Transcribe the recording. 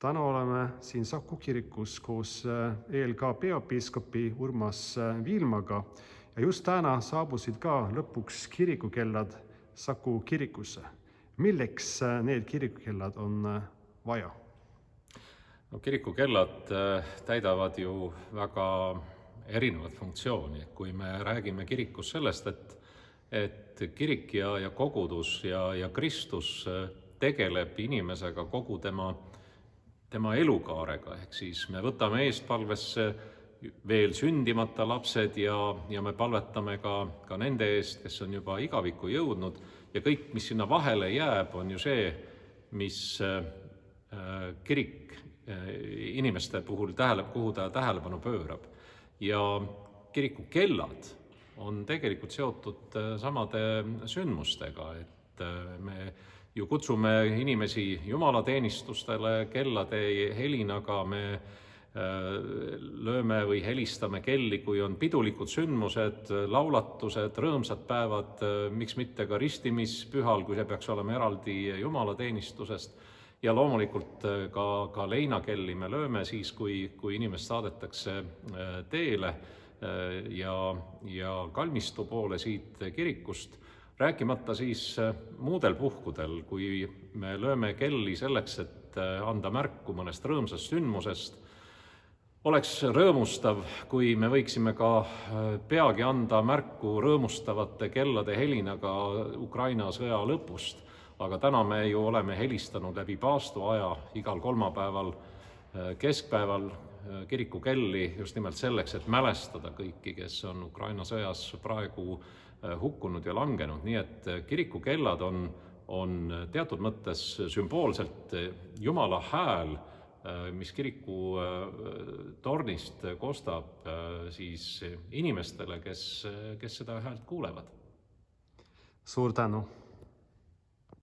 Täna oleme siin Saku kirikus koos ELK peapiiskopi Urmas Viilmaga ja just täna saabusid ka lõpuks kirikukellad Saku kirikusse. Milleks need kirikukellad on vaja? No, kirikukellad täidavad ju väga erinevat funktsiooni. Kui me räägime kirikus sellest, et kirik ja kogudus ja Kristus tegeleb inimesega kogu tema elukaarega, ehk siis me võtame eestpalvesse veel sündimata lapsed ja me palvetame ka nende eest, kes on juba igavikku jõudnud, ja kõik, mis sinna vahele jääb, on ju see, mis kirik inimeste puhul kuhu ta tähelepanu pöörab. Ja kirikukellad on tegelikult seotud samade sündmustega, et me ju kutsume inimesi jumalateenistustele kellade helinaga, me lööme või helistame kelli, kui on pidulikud sündmused, laulatused, rõõmsad päevad, miks mitte ka ristimispühal, kui see peaks olema eraldi jumalateenistusest. Ja loomulikult ka leinakelli me lööme siis, kui inimest saadetakse teele ja kalmistu poole siit kirikust. Rääkimata siis muudel puhkudel, kui me lööme kelli selleks, et anda märku mõnest rõõmsast sündmusest. Oleks rõõmustav, kui me võiksime ka peagi anda märku rõõmustavate kellade helinaga Ukraina sõja lõpust. Aga täna me ju oleme helistanud läbi paastuaja igal kolmapäeval keskpäeval kirikukelli just nimelt selleks, et mälestada kõiki, kes on Ukraina sõjas praegu hukkunud ja langenud. Nii et kirikukellad on teatud mõttes sümboolselt Jumala hääl, mis kiriku tornist kostab siis inimestele, kes seda häält kuulevad. Suur tänu!